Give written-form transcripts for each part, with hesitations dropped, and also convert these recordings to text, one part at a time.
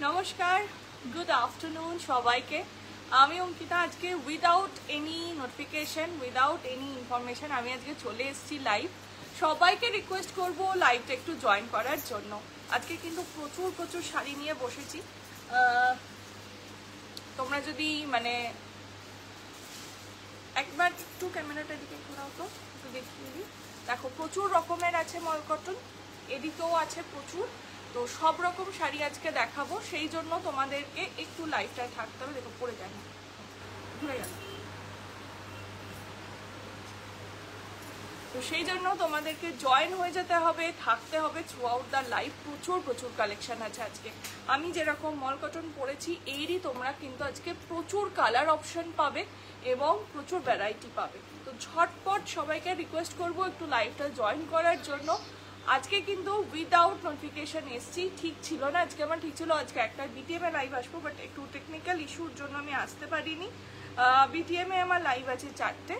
নমস্কার, good afternoon সবাইকে। আমি অঙ্কিতা। আজকে without any notification, without any information আমি আজকে চলে এসেছি লাইভ। সবাইকে রিকোয়েস্ট করব লাইভটা একটু জয়েন করার জন্য। আজকে কিন্তু প্রচুর প্রচুর শাড়ি নিয়ে বসেছি। তোমরা যদি মানে একবার একটু ক্যামেরাটা দিকে ঘোরাও তো, একটু দেখিয়ে দিই। দেখো প্রচুর রকমের আছে মল কটন, এদিকেও আছে প্রচুর। তো সব রকম শাড়ি আজকে দেখাবো, সেই জন্য তোমাদেরকে একটু লাইভটায় থাকতে হবে। দেখো পড়ে যায় না, ঘুরে গেল। তো সেই জন্য তোমাদেরকে জয়েন হয়ে যেতে হবে, থাকতে হবে থ্রু আউট দ্য লাইভ। প্রচুর প্রচুর কালেকশন আছে আজকে। আমি যেরকম মল কটন পরেছি এরই তোমরা কিন্তু আজকে প্রচুর কালার অপশন পাবে এবং প্রচুর ভ্যারাইটি পাবে। তো ঝটপট সবাইকে রিকোয়েস্ট করবো একটু লাইভটা জয়েন করার জন্য। আজকে কিন্তু উইদাউট নোটিফিকেশন এসছি, ঠিক ছিল না আজকে। আমার ঠিক ছিল আজকে একটা বিটিএমে লাইভ আসবো, বাট একটু টেকনিক্যাল ইস্যুর জন্য আমি আসতে পারিনি। বিটিএমে আমার লাইভ আছে 4টে।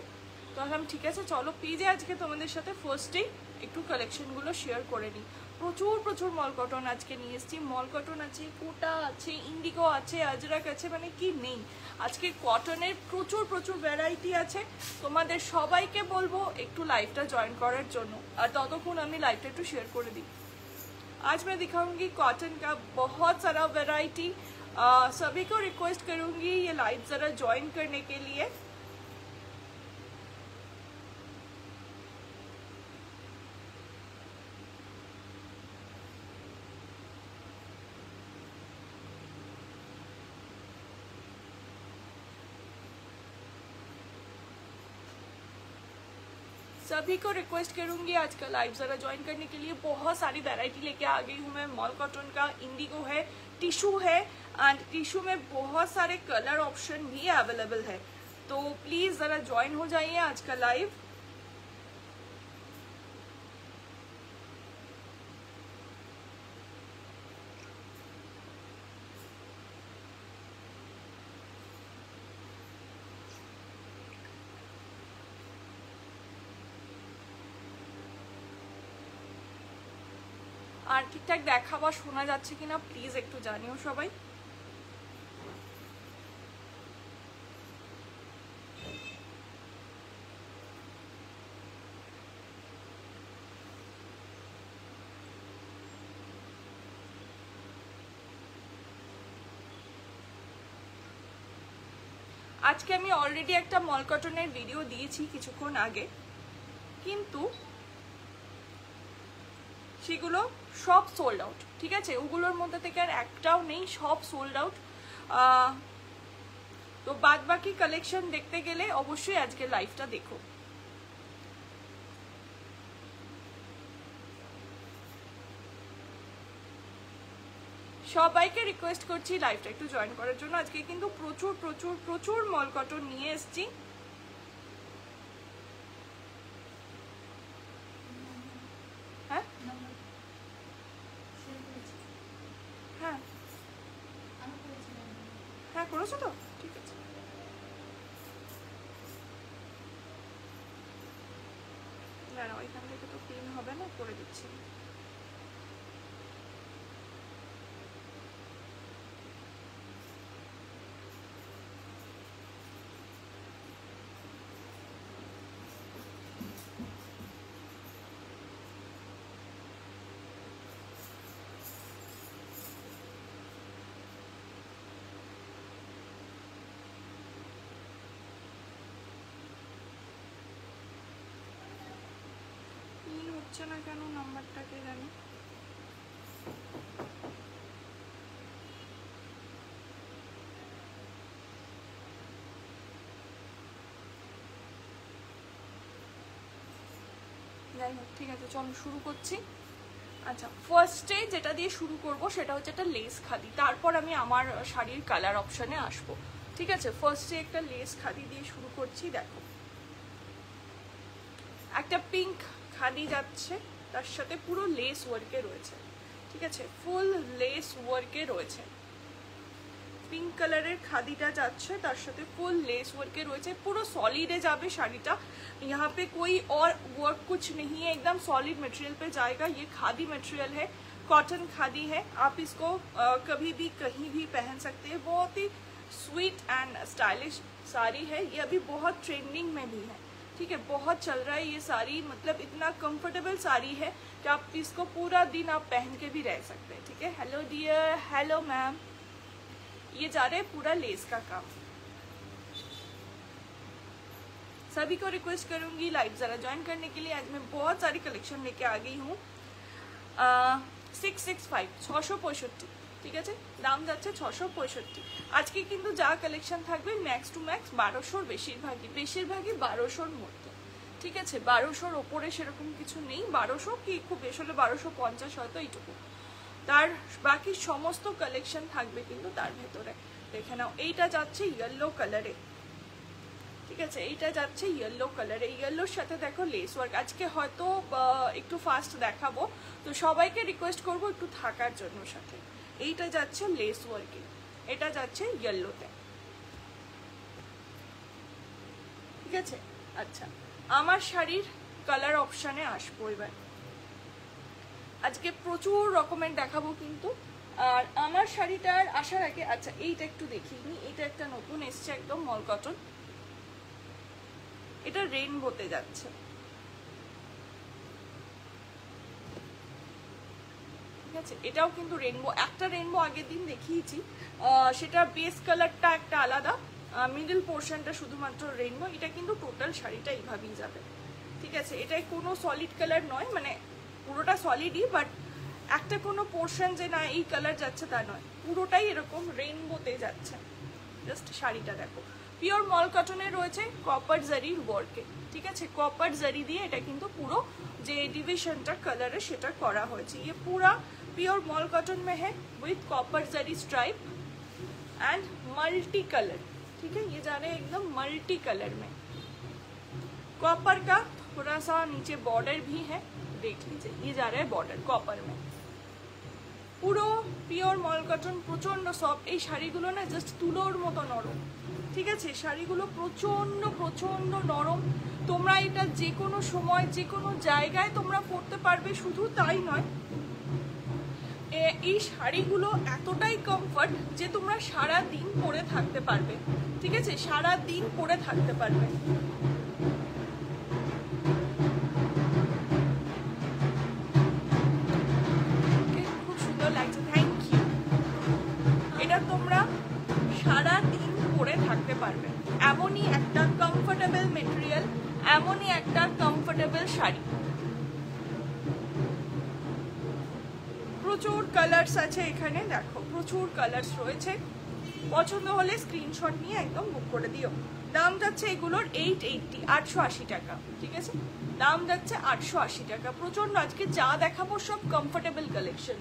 তো আমি ঠিক আছে চলো পেজে আজকে তোমাদের সাথে ফার্স্টেই একটু কালেকশনগুলো শেয়ার করে নিই। প্রচুর প্রচুর মল কটন আজকে নিয়ে এসেছি। মল কটন আছে, কোটা আছে, ইন্ডিগো আছে, আজরাক আছে, মানে কি নেই। আজকে কটনের প্রচুর প্রচুর ভ্যারাইটি আছে। তোমাদের সবাইকে বলবো একটু লাইভটা জয়েন করার জন্য, আর ততক্ষণ আমি লাইভটা একটু शेयर করে দিই। आज मैं दिखाऊंगी कॉटन का बहुत सारा वैरायटी। सभी को रिक्वेस्ट करूंगी ये लाइव जरा ज्वाइन करने के लिए। सभी को रिक्वेस्ट करूंगी आज का लाइव जरा ज्वाइन करने के लिए। बहुत सारी वैरायटी लेके आ गई हूँ मैं। मॉल कॉटन का इंडिगो है, टिश्यू है, एंड टिश्यू में बहुत सारे कलर ऑप्शन भी अवेलेबल है। तो प्लीज जरा ज्वाइन हो जाइए आज का लाइव। আর ঠিকঠাক দেখা বা শোনা যাচ্ছে কিনা প্লিজ একটু জানিও সবাই। আজকে আমি অলরেডি একটা মল কটনের ভিডিও দিয়েছি কিছুক্ষণ আগে, কিন্তু সেগুলো সব সোল্ড আউট। ঠিক আছে, ওগুলোর মধ্যে থেকে আর একটাও নেই, সব সোল্ড আউট। তো বাদ বাকি কালেকশন দেখতে গেলে অবশ্যই আজকে লাইভটা দেখো। সবাইকে রিকোয়েস্ট করছি লাইভটা একটু জয়েন করার জন্য। আজকে কিন্তু প্রচুর প্রচুর প্রচুর মল কটন নিয়ে এসেছি। হ্যাঁ হ্যাঁ হ্যাঁ করেছো তো, ঠিক আছে। না না ওইখান থেকে তো পিন হবে না, করে দিচ্ছি। হচ্ছে না কেন নাম্বারটাকে জানি। যাই হোক, ঠিক আছে চলো শুরু করছি। আচ্ছা, ফার্স্টে যেটা দিয়ে শুরু করব সেটা হচ্ছে একটা লেস খাদি, তারপর আমি আমার শাড়ির কালার অপশানে আসবো। ঠিক আছে, ফার্স্টে একটা লেস খাদি দিয়ে শুরু করছি। দেখো একটা পিঙ্ক খাদি যাচ্ছে, তার সাথে পুরো লেস ওয়ার্কে রয়েছে। ঠিক আছে, ফুল লেস ওয়ার্কে রয়েছে। পিঙ্ক কালারের খাদিটা যাচ্ছে, তার সাথে ফুল लेस वर्क के রয়েছে। পুরো সলিডে যাবে শাড়িটা, यहाँ पे कोई और वर्क कुछ नहीं है, एकदम सॉलिड मटेरियल पे जाएगा। ये खादी मटेरियल है, कॉटन खादी है, आप इसको कभी भी कहीं भी पहन सकते हैं। बहुत ही स्वीट एंड स्टाइलिश साड़ी है, ये अभी बहुत ट्रेंडिंग में भी है, ठीक है, बहुत चल रहा है ये साड़ी। मतलब इतना कंफर्टेबल साड़ी है कि आप इसको पूरा दिन आप पहन के भी रह सकते हैं, ठीक है। Hello dear, hello ma'am. ये जा रहे हैं पूरा लेस का काम। सभी को रिक्वेस्ट करूंगी लाइव जरा ज्वाइन करने के लिए। आज मैं बहुत सारी कलेक्शन लेके आ गई हूँ। 665 665, ঠিক আছে, দাম যাচ্ছে 665। আজকে কিন্তু যা কালেকশন থাকবে ম্যাক্স টু ম্যাক্স 1200-র বেশিরভাগই 1200-র মধ্যে, ঠিক আছে। 1200-র ওপরে সেরকম কিছু নেই, 1200 কি খুব বেশি হলে 1250 হয়তো, এইটুকু। তার বাকি সমস্ত কালেকশন থাকবে কিন্তু তার ভেতরে। দেখে নাও, এইটা যাচ্ছে ইয়েলো কালারে, ঠিক আছে, এইটা যাচ্ছে ইয়েলো কালারে। ইয়েলোর সাথে দেখো লেস ওয়ার্ক। আজকে হয়তো একটু ফাস্ট দেখাবো, তো সবাইকে রিকোয়েস্ট করবো একটু থাকার জন্য সাথে। এইটা যাচ্ছে লেস ওয়ার্কে, এটা যাচ্ছে ইয়েলোতে, ঠিক আছে। আচ্ছা, আমার শাড়ির কালার অপশানে আসবো এবার। আজকে প্রচুর রকমের দেখাবো কিন্তু। আর আমার শাড়িটার আসার আগে আচ্ছা এইটা একটু দেখিয়ে নিই। এটা একটা নতুন এসছে একদম মল কটন, এটা রেইনবোতে যাচ্ছে, ঠিক আছে। এটাও কিন্তু রেইনবো, একটা রেইনবো আগের দিন দেখিয়েছি, সেটা বেস কালারটা একটা আলাদা, মিডল পোর্শনটা শুধুমাত্র রেইনবো। এটা কিন্তু টোটাল শাড়িটা এইভাবেই যাবে, ঠিক আছে। এটাই কোনো সলিড কালার নয়, মানে পুরোটা সলিডই, বাট একটা কোনো পোর্শন যে না এই কালার যাচ্ছে তা নয়, পুরোটাই এরকম রেইনবোতে যাচ্ছে। জাস্ট শাড়িটা দেখো, পিওর মল কটনে রয়েছে কপার জারির ওয়ার্কে, ঠিক আছে। কপার জারি দিয়ে এটা কিন্তু পুরো যে ডিভিশনটা কালারে সেটা করা হয়েছে। ये पूरा प्योर मॉल कॉटन में है with copper zari stripe and multi colour, ठीक है। ये जा रहे हैं एकदम मल्टी कलर में। कॉपर का थोड़ा सा नीचे बॉर्डर भी है, देख लीजिए, ये जा रहा है बॉर्डर कॉपर में। পুরো পিওর মল কটন, প্রচন্ড সফট। এই শাড়িগুলো না জাস্ট তুলোর মতো নরম, ঠিক আছে। শাড়িগুলো প্রচন্ড প্রচন্ড নরম। তোমরা এটা যে কোনো সময় যে কোনো জায়গায় তোমরা পরতে পারবে। শুধু তাই নয়, এই শাড়িগুলো এতটাই কমফর্ট যে তোমরা সারা দিন পরে থাকতে পারবে, ঠিক আছে, সারা দিন পরে থাকতে পারবে। খুব সুন্দর লাগছে, থ্যাংক ইউ। এটা তোমরা সারা দিন পরে থাকতে পারবে। এমনই একটা কমফোর্টেবল মেটেরিয়াল, এমনই একটা কমফোর্টেবল শাড়ি। প্রচুর কালার্স আছে এখানে, দেখো প্রচুর কালার্স রয়েছে। পছন্দ হলে স্ক্রিনশট নিয়ে একদম বুক করে দিও। দাম যাচ্ছে এগুলোর 880, 880 টাকা, ঠিক আছে। দাম যাচ্ছে 880 টাকা। প্রচন্ড আজকে যা দেখাবো সব কমফোর্টেবল কালেকশন।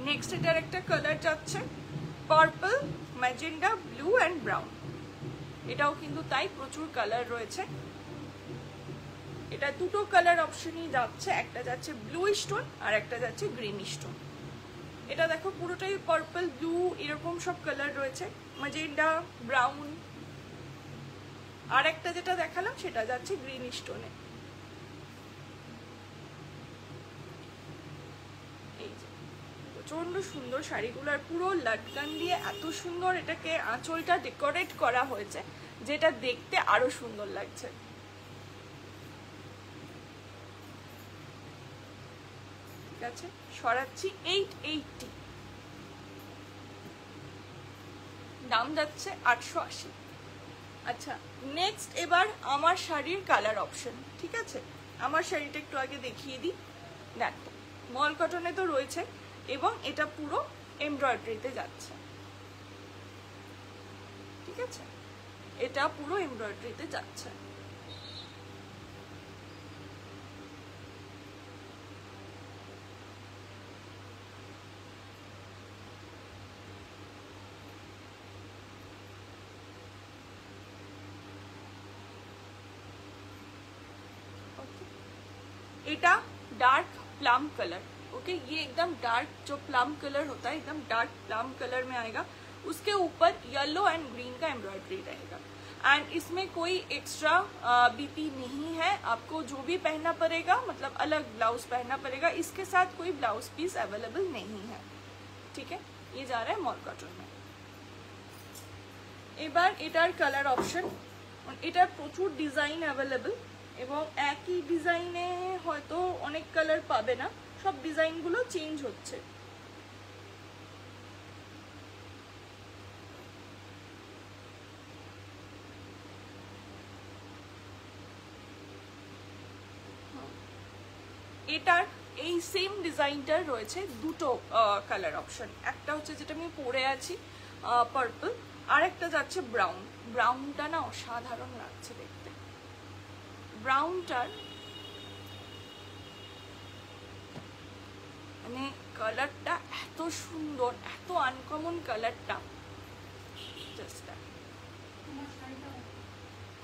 নেক্সট এটার একটা কালার যাচ্ছে purple, magenta, blue and brown. এটাও কিন্তু তাই প্রচুর কালার রয়েছে। এটা দুটো কালার অপশনই যাচ্ছে, একটা যাচ্ছে ব্লু স্টোন আর একটা যাচ্ছে গ্রিন স্টোন। এটা দেখো পুরোটাই পার্পল, ব্লু এরকম সব কালার রয়েছে, ম্যাজেন্ডা, ব্রাউন। আর একটা যেটা দেখালাম সেটা যাচ্ছে গ্রিন স্টোনে। এই যে প্রচন্ড সুন্দর শাড়িগুলো, আর পুরো লাটকান দিয়ে এত সুন্দর এটাকে আঁচলটা ডেকোরেট করা হয়েছে, যেটা দেখতে আরো সুন্দর লাগছে। ঠিক আছে, সরাচ্ছি 880, দাম যাচ্ছে 880। আচ্ছা, নেক্সট এবার আমার শাড়ির কালার অপশন, ঠিক আছে। আমার শাড়িটা একটু আগে দেখিয়ে দিই। দেখো মল কটনে তো রয়েছে এবং এটা পুরো এমব্রয়ডারিতে যাচ্ছে, ঠিক আছে। এটা পুরো এমব্রয়ডারিতে যাচ্ছে। এটা डार्क प्लम कलर, ओके। ये एकदम डार्क जो प्लम कलर होता है, एकदम डार्क प्लम कलर में आएगा। उसके ऊपर येलो एंड ग्रीन का एम्ब्रॉयडरी रहेगा। एंड इसमें कोई एक्स्ट्रा बीपी नहीं है, आपको जो भी पहनना पड़ेगा, मतलब अलग ब्लाउज पहनना पड़ेगा, इसके साथ कोई ब्लाउज पीस अवेलेबल नहीं है। ठीक है, ये जा रहा है मॉल कटन में। এবার এটার কালার অপশন, এটার প্রচুর ডিজাইন অ্যাভেলেবল এবং একই ডিজাইনে হয়তো অনেক কালার পাবে না, সব ডিজাইনগুলো চেঞ্জ হচ্ছে। এটার এই সেম ডিজাইনটার রয়েছে দুটো কালার অপশন, একটা হচ্ছে যেটা আমি পরে আছি পার্পল, আর একটা যাচ্ছে ব্রাউন। ব্রাউনটা না অসাধারণ লাগছে দেখতে, ব্রাউনটার মানে কালারটা এত সুন্দর, এত আনকমন কালারটা, জাস্ট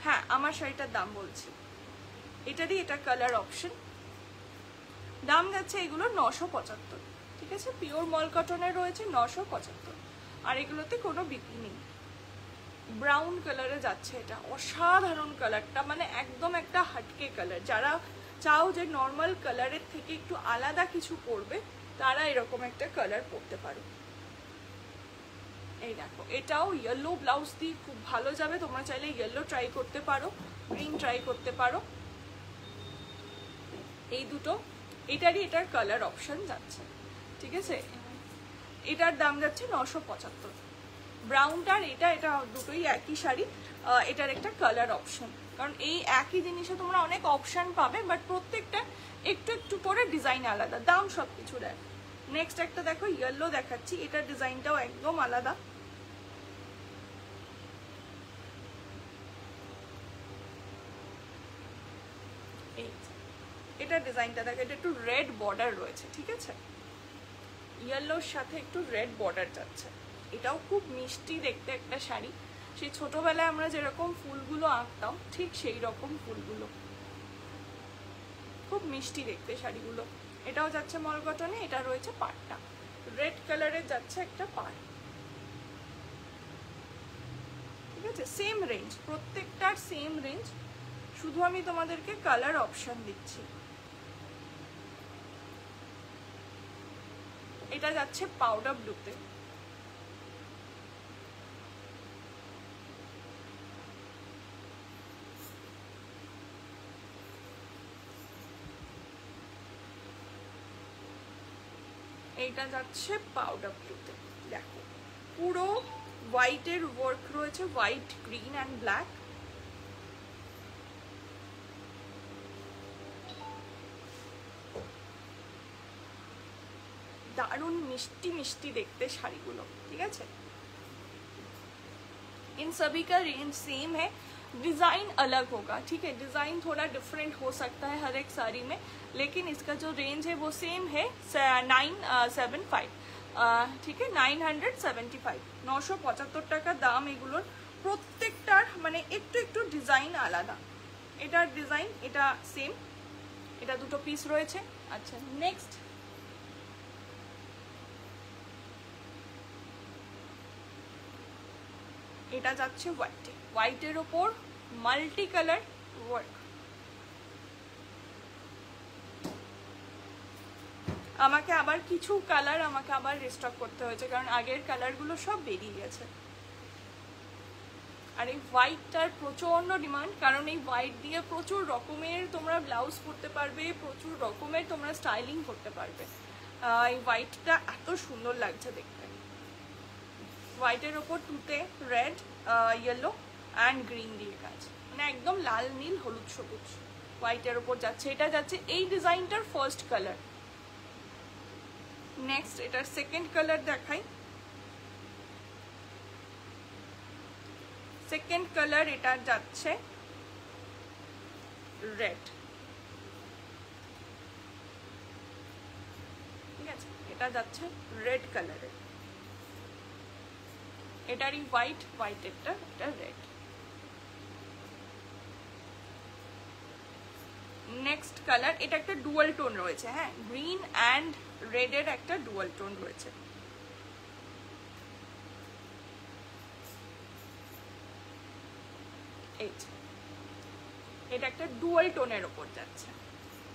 হ্যাঁ আমার শাড়িটার দাম বলছি, এটারই এটা কালার অপশন। দাম যাচ্ছে এগুলো 975, ঠিক আছে, পিওর মল কটনের রয়েছে 975, আর এগুলোতে কোনো বিক্রি নেই। ব্রাউন কালারে যাচ্ছে, এটা অসাধারণ কালারটা, মানে একদম একটা হাটকে কালার। যারা চাও যে নর্মাল কালারের থেকে একটু আলাদা কিছু পরবে, তারা এরকম একটা কালার পরতে পারো। এই দেখো, এটাও ইয়েলো ব্লাউজ দিয়ে খুব ভালো যাবে, তোমরা চাইলে ইয়েলো ট্রাই করতে পারো, গ্রিন ট্রাই করতে পারো, এই দুটো। এটারই এটার কালার অপশন যাচ্ছে, ঠিক আছে। এটার দাম যাচ্ছে 975। ব্রাউনটার এটা এটা দুটোই একই শাড়ি, এটার একটা কালার অপশন, কারণ এই একই জিনিসে তোমরা অনেক অপশন পাবে, বাট প্রত্যেকটা একটু একটু করে ডিজাইন আলাদা, দাম সব কিছুর এক। নেক্সট একটা দেখো ইয়েলো দেখাচ্ছি, এটার ডিজাইনটাও একদম আলাদা। এটার ডিজাইনটা দেখো, এটা একটু রেড বর্ডার রয়েছে, ঠিক আছে, ইয়েলোর সাথে একটু রেড বর্ডার যাচ্ছে। এটাও খুব মিষ্টি দেখতে একটা শাড়ি, সেই ছোটবেলায় আমরা যেরকম ফুলগুলো আঁকতাম ঠিক সেই রকম ফুলগুলো, খুব মিষ্টি দেখতে শাড়িগুলো। এটাও যাচ্ছে মল কটনে, এটা রয়েছে পাড়টা, রেড কালারের যাচ্ছে একটা পাড়, ঠিক আছে। সেম রেঞ্জ, প্রত্যেকটার সেম রেঞ্জ, শুধু আমি তোমাদেরকে কালার অপশন দিচ্ছি। এটা যাচ্ছে পাউডার ব্লুতে, এইটা যাচ্ছে পাউডার ব্লুতে। দেখো পুরো হোয়াইটের ওয়ার্ক রয়েছে, হোয়াইট, গ্রিন অ্যান্ড ব্ল্যাক। दारुण मिष्टी मिष्टी देखते শাড়িগুলো, ঠিক আছে। इन सभी का रेंज सेम है, डिजाइन अलग होगा, ठीक है, डिजाइन थोड़ा डिफरेंट हो सकता है हर एक साड़ी में, लेकिन इसका जो रेंज है वो सेम है 975, ठीक है, 975, 975 টাকা দাম এগুলোর। প্রত্যেকটার মানে একটু একটু ডিজাইন আলাদা, এটার ডিজাইন এটা সেম, এটা দুটো পিস রয়েছে। আচ্ছা নেক্সট এটা যাচ্ছে হোয়াইটে, হোয়াইটের ওপর মাল্টি কালার ওয়ার্ক। আমাকে আবার কিছু কালার আমাকে আবার রিস্টক করতে হয়েছে, কারণ আগের কালারগুলো সব বেরিয়ে গেছে। আর এই হোয়াইটটার প্রচন্ড ডিমান্ড, কারণ এই হোয়াইট দিয়ে প্রচুর রকমের তোমরা ব্লাউজ পরতে পারবে, প্রচুর রকমের তোমরা স্টাইলিং করতে পারবে। এই হোয়াইটটা এত সুন্দর লাগছে দেখতে, হোয়াইটের ওপর টুতে রেড, ইয়েলো অ্যান্ড গ্রিন দিয়ে কাজ, মানে একদম লাল নীল হলুদ সবুজ হোয়াইটের ওপর যাচ্ছে। এটা যাচ্ছে এই ডিজাইনটার ফার্স্ট কালার। নেক্সট এটার সেকেন্ড কালার দেখাই। সেকেন্ড কালার এটা যাচ্ছে রেড, ঠিক আছে, এটা যাচ্ছে রেড কালারের। এটারই হোয়াইট, হোয়াইটেরটা এটা রেড। নেক্সট কালার, এটা একটা ডুয়াল টোন রয়েছে, হ্যাঁ, গ্রিন অ্যান্ড রেডের একটা ডুয়াল টোন রয়েছে। এই যে এটা একটা ডুয়াল টোনের ওপর যাচ্ছে,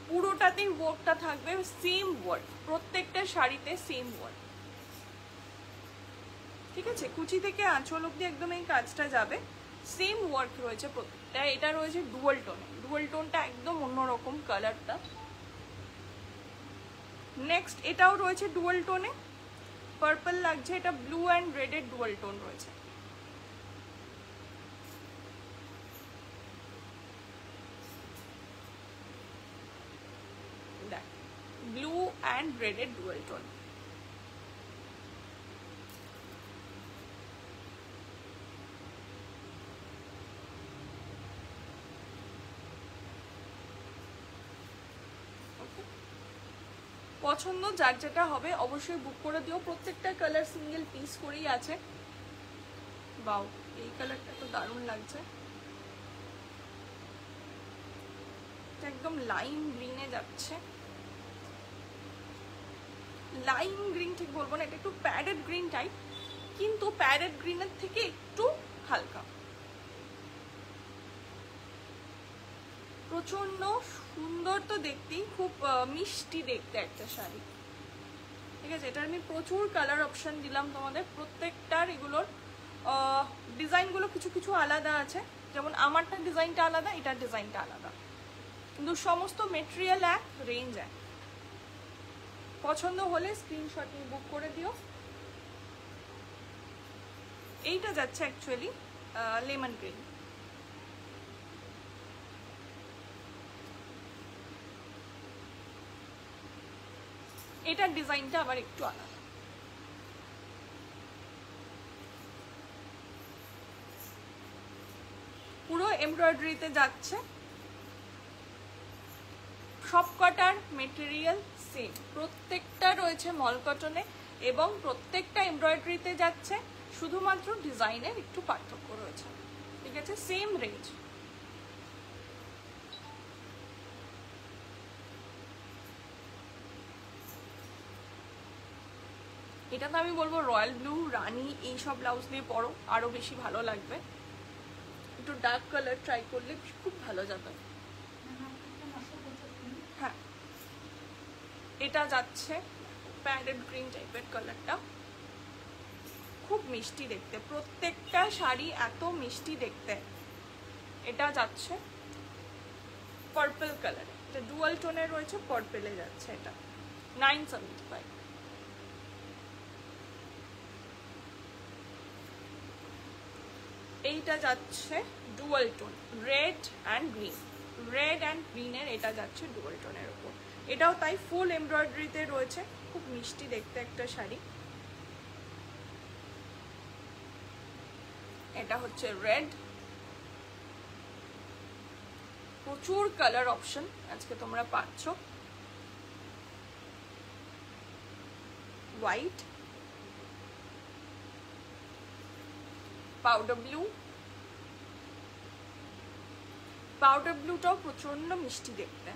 পুরোটাতেই ওয়ার্কটা থাকবে সেম ওয়ার্ক, প্রত্যেকটা শাড়িতে সেম ওয়ার্ক, ঠিক আছে। কুচি থেকে আঁচল অব্দি একদম এই কাজটা যাবে, সেম ওয়ার্ক রয়েছে প্রত্যেকটা। এটা রয়েছে ডুয়াল টোনে, ডুয়াল টোনটা একদম অন্যরকম কালারটা। নেক্সট এটাও রয়েছে ডুয়াল টোনে, পার্পল লাগছে, এটা ব্লু অ্যান্ড রেডের ডুয়াল টোন রয়েছে। দেখ, ব্লু অ্যান্ড রেডের ডুয়াল টোন। পছন্দ যার যেটা হবে অবশ্যই বুক করে দিও। প্রত্যেকটা কালার সিঙ্গেল পিস করেই আছে। বাও, এই কালারটা তো দারুণ লাগছে, একদম লাইম গ্রিনে যাচ্ছে। লাইম গ্রিন ঠিক বলবো না, এটা একটু প্যাডেড গ্রিন টাইপ, কিন্তু প্যাডেড গ্রিনের থেকে একটু হালকা। প্রচন্ড সুন্দর তো দেখতেই, খুব মিষ্টি দেখতে একটা শাড়ি, ঠিক আছে। এটা আমি প্রচুর কালার অপশন দিলাম তোমাদের, প্রত্যেকটার এগুলোর ডিজাইনগুলো কিছু কিছু আলাদা আছে, যেমন আমারটা ডিজাইনটা আলাদা, এটার ডিজাইনটা আলাদা, কিন্তু সমস্ত মেটেরিয়াল এক, রেঞ্জ এক। পছন্দ হলে স্ক্রিনশট নিয়ে বুক করে দিও। এইটা যাচ্ছে অ্যাকচুয়ালি লেমন গ্রিন, এটার ডিজাইনটা আবার একটু আলাদা। পুরো এমব্রয়ডারিতে যাচ্ছে, সবকটার মেটেরিয়াল সেম, প্রত্যেকটা রয়েছে মল কটনে এবং প্রত্যেকটা এমব্রয়ডারিতে যাচ্ছে, শুধুমাত্র ডিজাইনের একটু পার্থক্য রয়েছে, ঠিক আছে। Same range. এটা তো আমি বলবো রয়্যাল ব্লু, রানী, এইসব ব্লাউজ দিয়ে পরো, আরো বেশি ভালো লাগবে। একটু ডার্ক কালার ট্রাই করলে খুব ভালো যাবে। হ্যাঁ, এটা যাচ্ছে প্যারেট গ্রিন টাইপের কালারটা, খুব মিষ্টি দেখতে, প্রত্যেকটা শাড়ি এত মিষ্টি দেখতে। এটা যাচ্ছে পার্পল কালারে, এটা ডুয়াল টোনে রয়েছে, পার্পলে যাচ্ছে, এটা 975। এইটা যাচ্ছে dual tone, red and green, red and গ্রিনের এটা যাচ্ছে ডুয়াল টোনের উপর। এটাও তাই ফুল এমব্রয়ডারিতে রয়েছে, খুব মিষ্টি দেখতে একটা শাড়ি। এটা হচ্ছে রেড, প্রচুর কালার অপশন আজকে তোমরা পাচ্ছ। হোয়াইট, পাউডার ব্লু, পাউডার ব্লুটাও প্রচন্ড মিষ্টি দেখতে।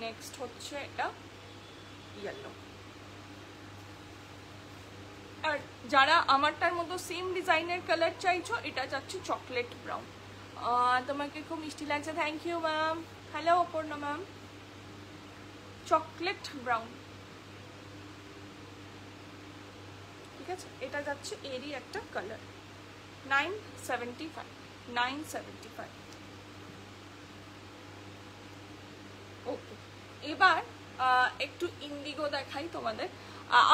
নেক্সট হচ্ছে এটা ইয়েলো। আর যারা আমারটার মতো সেম ডিজাইনের কালার চাইছো, এটা যাচ্ছে চকলেট ব্রাউন। তোমাকে খুব মিষ্টি লাগছে, thank you ma'am. Hello Aparna ma'am. Chocolate brown, ঠিক আছে। এটা যাচ্ছে এরই একটা কালার, 975, 975। ওকে, এবার একটু ইন্ডিগো দেখাই তোমাদের।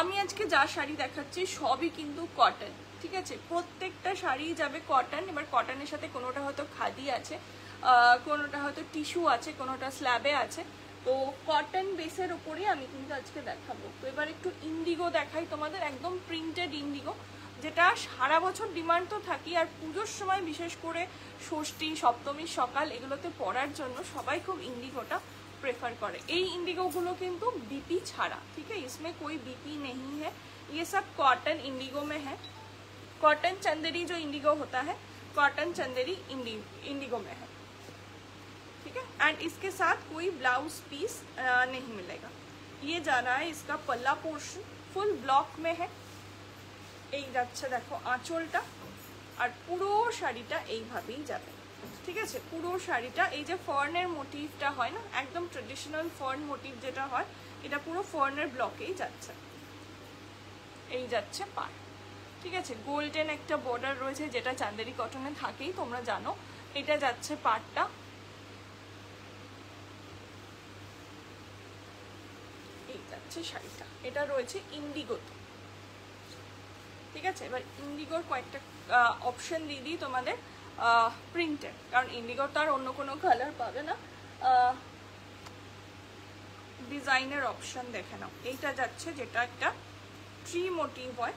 আমি আজকে যা শাড়ি দেখাচ্ছি সবই কিন্তু কটন, ঠিক আছে। প্রত্যেকটা শাড়ি যাবে কটন। এবার কটনের সাথে কোনোটা হয়তো খাদি আছে, কোনোটা হয়তো টিস্যু আছে, কোনোটা স্ল্যাবে আছে, তো কটন বেসের ওপরেই আমি কিন্তু আজকে দেখাবো। তো এবার একটু ইন্ডিগো দেখাই তোমাদের, একদম প্রিন্টেড ইন্ডিগো, যেটা সারা বছর ডিমান্ড তো থাকি, আর পুজোর সময় বিশেষ করে ষষ্ঠী, সপ্তমীর সকাল এগুলোতে পরার জন্য সবাই খুব ইন্ডিগোটা प्रेफर करे। ये इंडिगो गुलो किंतु बीपी छाड़ा, ठीक है, इसमें कोई बीपी नहीं है। ये सब कॉटन इंडिगो में है। कॉटन चंदेरी जो इंडिगो होता है, कॉटन चंदेरी इंडिगो में है, ठीक है। एंड इसके साथ कोई ब्लाउज पीस नहीं मिलेगा। ये जा रहा है इसका पल्ला पोर्शन, फुल ब्लॉक में है, এই যাচ্ছে দেখো আঁচলটা, আর পুরো শাড়িটা এইভাবেই যাবে। ঠিক আছে, পুরো শাড়িটা এই যে ফার্নের মোটিভটা হয় না, একদম ট্রেডিশনাল ফার্ন মোটিভ যেটা হয়, এটা পুরো ফার্নের ব্লকেই যাচ্ছে। এই যাচ্ছে পাড়। ঠিক আছে, গোল্ডেন একটা বর্ডার রয়েছে যেটা চান্দেরি কটনে থাকেই, তোমরা জানো। এটা যাচ্ছে পাড়টা। এই যাচ্ছে শাড়িটা, এটা রয়েছে ইন্ডিগোতে। ঠিক আছে, এবার ইন্ডিগোর কয়েকটা অপশন দিয়ে দিই তোমাদের প্রিন্টের, কারণ ইন্ডিগোর তো আর অন্য কোনো কালার পাবে না। ডিজাইনের অপশন দেখে নাও। এইটা যাচ্ছে যেটা একটা ট্রি মোটিভ হয়,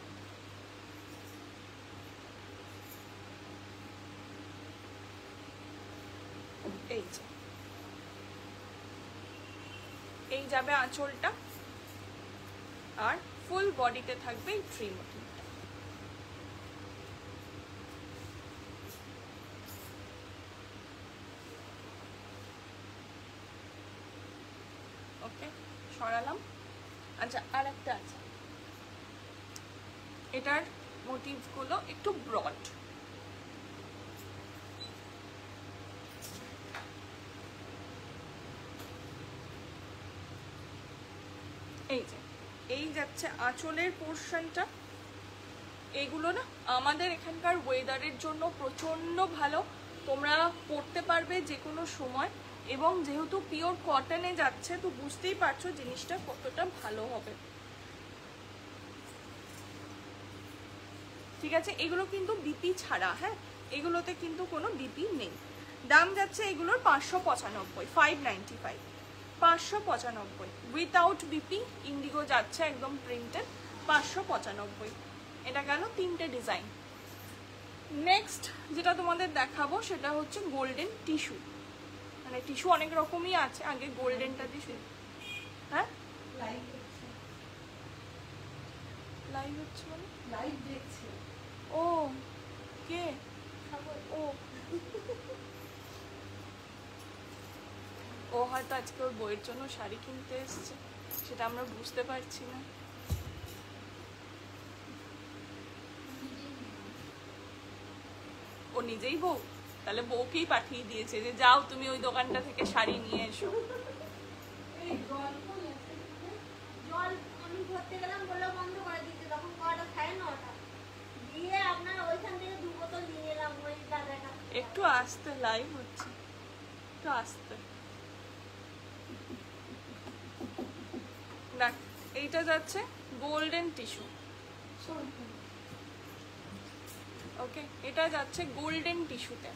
এই যে এই যাবে আঁচলটা, আর ফুল বডিতে থাকবে এই ট্রি মোটিভটা। ওকে, সরালাম। আচ্ছা, আর একটা আছে, এটার মোটিভগুলো একটু ব্রড। এই যে এই যাচ্ছে আঁচলের পোর্শনটা। এগুলো না আমাদের এখানকার ওয়েদারের জন্য প্রচন্ড ভালো, তোমরা পরতে পারবে যে কোনো সময়, এবং যেহেতু পিওর কটনে যাচ্ছে তো বুঝতেই পারছো জিনিসটা কতটা ভালো হবে। ঠিক আছে, এগুলো কিন্তু বিপি ছাড়া, হ্যাঁ, এগুলোতে কিন্তু কোনো বিপি নেই। দাম যাচ্ছে এগুলোর 595, 595, 595 উইথাউট বিপি। ইন্ডিগো যাচ্ছে একদম প্রিন্টেড, 595। এটা গেল তিনটে ডিজাইন। নেক্সট যেটা তোমাদের দেখাবো সেটা হচ্ছে গোল্ডেন টিস্যু। মানে টিস্যু অনেক রকমই আছে, আগে গোল্ডেনটা টিস্যু। হ্যাঁ, লাইভ হচ্ছে মানে লাইভ দেখছে। ও কে? ও ও হয়তো আজকে ওর বইয়ের জন্য শাড়ি কিনতে এসছে, সেটা আমরা বুঝতে পারছি না। ও নিজেই বউ, তাহলে বউকেই পাঠিয়ে দিয়েছে যে যাও তুমি ওই দোকানটা থেকে শাড়ি নিয়ে এসো। জল আমি ধরতে গেলাম, বললো বন্ধ করে দিতে, তখন কটা 9:30 দিয়ে আপনার ওইখান থেকে 2 বোতল নিয়ে এলাম ওই দাদাটা। একটু আস্তে, লাইভ হচ্ছে, একটু আস্তে। দেখ, এইটা যাচ্ছে গোল্ডেন টিস্যু। ওকে, এটা যাচ্ছে গোল্ডেন টিস্যুতে।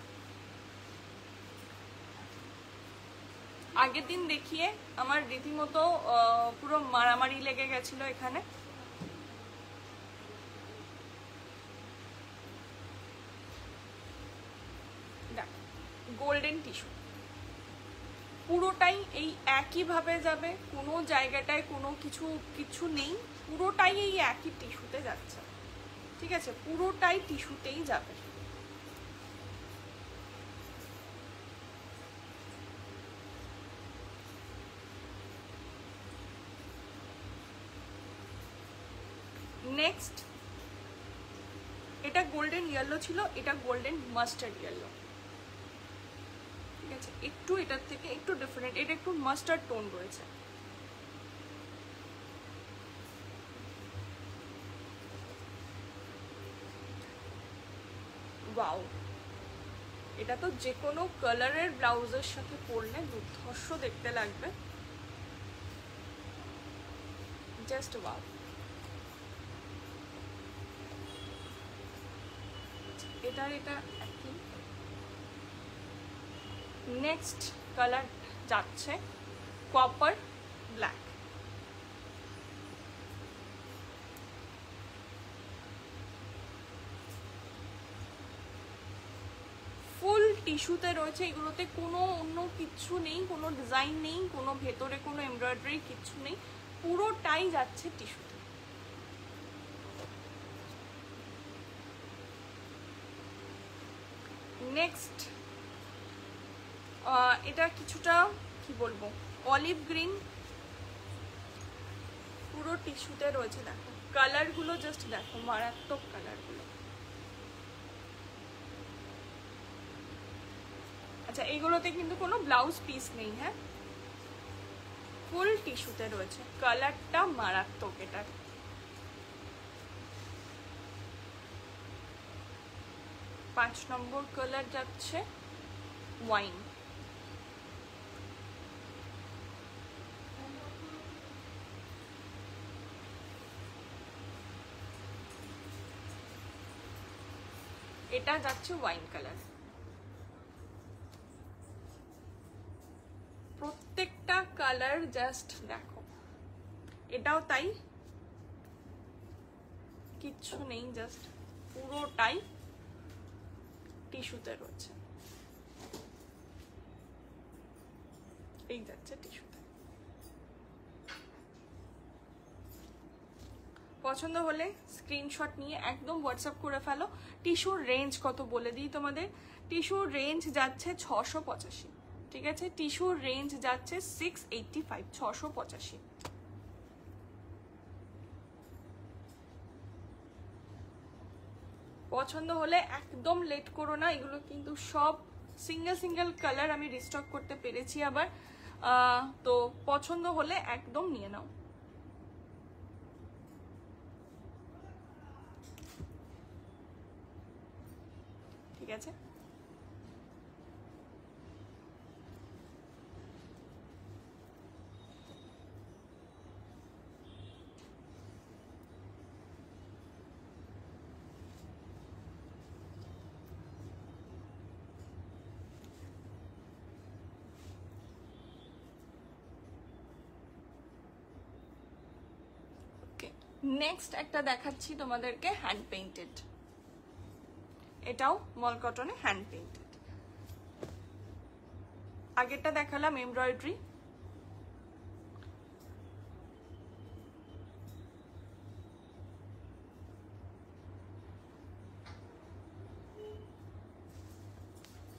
আগের দিন দেখিয়ে আমার রীতিমতো পুরো মারামারি লেগে গেছিল এখানে। দেখ, গোল্ডেন টিস্যু পুরোটাই এই একইভাবে যাবে, কোনো জায়গাটায় কোনো কিছু নেই, পুরোটাই এই একই টিস্যুতে যাচ্ছে। ঠিক আছে, পুরোটাই টিস্যুতেই যাবে। নেক্সট, এটা গোল্ডেন ইয়েলো ছিল, এটা গোল্ডেন মাস্টার্ড ইয়েলো। ঠিক আছে, একটু এটার থেকে একটু ডিফারেন্ট, এটা একটু মাস্টার্ড টোন রয়েছে। ওয়াও, এটা তো যে কোনো কালারের ব্লাউজের সাথে পরলে দুর্ধর্ষ দেখতে লাগবে। Just wow. এটার এটা একই। নেক্সট কালার যাচ্ছে কপার ব্ল্যাক। ফুল টিস্যুতে রয়েছে, এগুলোতে কোনো অন্য কিছু নেই, কোনো ডিজাইন নেই, কোনো ভেতরে কোনো এমব্রয়ডারি কিছু নেই, পুরোটাই যাচ্ছে টিস্যুতে। নেক্সট, এটা কিছুটা কি বলবো, অলিভ গ্রিন, পুরো টিস্যুতে রয়েছে। দেখো কালারগুলো জাস্ট দেখো, মারাত্মক কালারগুলো। আচ্ছা, এগুলোতে কিন্তু কোনো ব্লাউজ পিস নেই, হ্যাঁ, ফুল টিস্যুতে রয়েছে। কালারটা মারাত্মক এটার। পাঁচ নম্বর কালার যাচ্ছে ওয়াইন। এটা যাচ্ছে ওয়াইন কালার। প্রত্যেকটা কালার জাস্ট দেখো, এটাও তাই, কিচ্ছু নেই, জাস্ট পুরোটাই টিস্যুতে রয়েছে। এই যাচ্ছে টিস্যুতে। পছন্দ হলে স্ক্রিনশট নিয়ে একদম হোয়াটসঅ্যাপ করে ফেলো। টিস্যুর রেঞ্জ কত বলে দিই তোমাদের। টিস্যুর রেঞ্জ যাচ্ছে 685, ঠিক আছে। টিস্যুর রেঞ্জ যাচ্ছে 685, 685। পছন্দ হলে একদম লেট করো না, এগুলো কিন্তু সব সিঙ্গেল সিঙ্গেল কালার আমি রিস্টক করতে পেরেছি আবার। তো পছন্দ হলে একদম নিয়ে নাও, ঠিক আছে। নেক্সট একটা দেখাচ্ছি তোমাদেরকে হ্যান্ড পেইন্টেড। এটাও মল কটনে হ্যান্ড পেইন্টেড। আগেরটা দেখালাম এমব্রয়ডারি,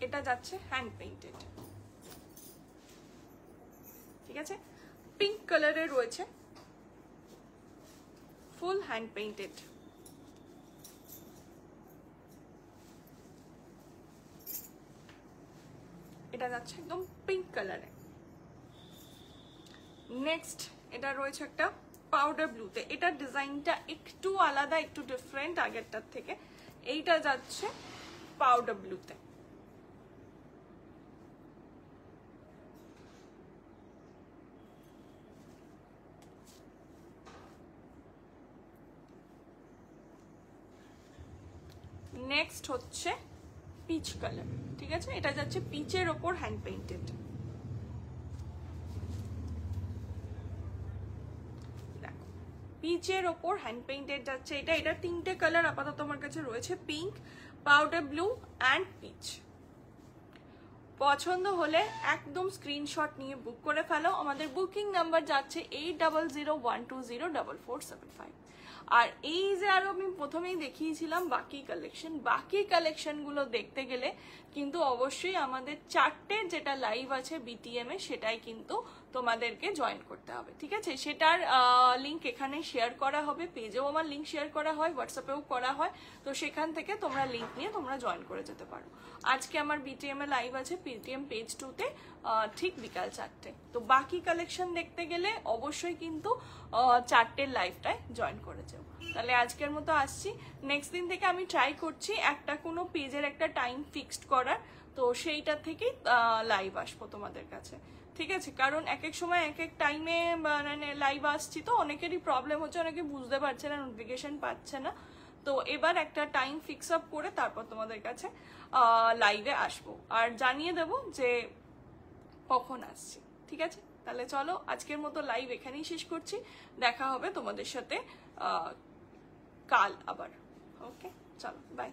এটা যাচ্ছে হ্যান্ড পেইন্টেড, ঠিক আছে। পিঙ্ক কালারের রয়েছে, ফুল হ্যান্ড পেইন্টেড। এটা যাচ্ছে একদম পিঙ্ক কালারে। নেক্সট এটা রয়েছে একটা পাউডার ব্লুতে। এটার ডিজাইনটা একটু আলাদা, একটু ডিফারেন্ট আগেরটার থেকে। এইটা যাচ্ছে পাউডার ব্লুতে। নেক্সট হচ্ছে পিচ কালার, ঠিক আছে। এটা যাচ্ছে পিচের ওপর হ্যান্ড পেইন্টেড। দেখো, পিচের ওপর হ্যান্ড পেইন্টেড যাচ্ছে এটা। এটা তিনটে কালার আপাতত আমার কাছে রয়েছে, pink, powder blue and peach. পছন্দ হলে একদম স্ক্রিনশট নিয়ে বুক করে ফেলো। আমাদের বুকিং নাম্বার যাচ্ছে 8001204475। আর এই যে আরো আমি প্রথমেই দেখিয়েছিলাম বাকি কালেকশনগুলো দেখতে গেলে কিন্তু অবশ্যই আমাদের 4টে যেটা লাইভ আছে বিটিএম এ, সেটাই কিন্তু তোমাদেরকে জয়েন করতে হবে, ঠিক আছে। সেটার লিঙ্ক এখানে শেয়ার করা হবে, পেজেও আমার লিঙ্ক শেয়ার করা হয়, হোয়াটসঅ্যাপেও করা হয়। তো সেখান থেকে তোমরা লিঙ্ক নিয়ে তোমরা জয়েন করে যেতে পারো। আজকে আমার বিটিএম এ লাইভ আছে বিটিএম পেজ 2তে, ঠিক বিকাল 4টে। তো বাকি কালেকশন দেখতে গেলে অবশ্যই কিন্তু 4টের লাইভটায় জয়েন করে যাও। তাহলে আজকের মতো আসছি। নেক্সট দিন থেকে আমি ট্রাই করছি একটা কোনো পেজের একটা টাইম ফিক্সড করার, তো সেইটা থেকেই লাইভ আসবো তোমাদের কাছে, ঠিক আছে। কারণ এক এক সময় এক এক টাইমে মানে লাইভ আসছি, তো অনেকেরই প্রবলেম হচ্ছে, অনেকে বুঝতে পারছে না, নোটিফিকেশন পাচ্ছে না। তো এবার একটা টাইম ফিক্স আপ করে তারপর তোমাদের কাছে লাইভে আসবো আর জানিয়ে দেবো যে কখন আসছি, ঠিক আছে। তাহলে চলো আজকের মতো লাইভ এখানেই শেষ করছি। দেখা হবে তোমাদের সাথে কাল আবার। ওকে, চলো বাই।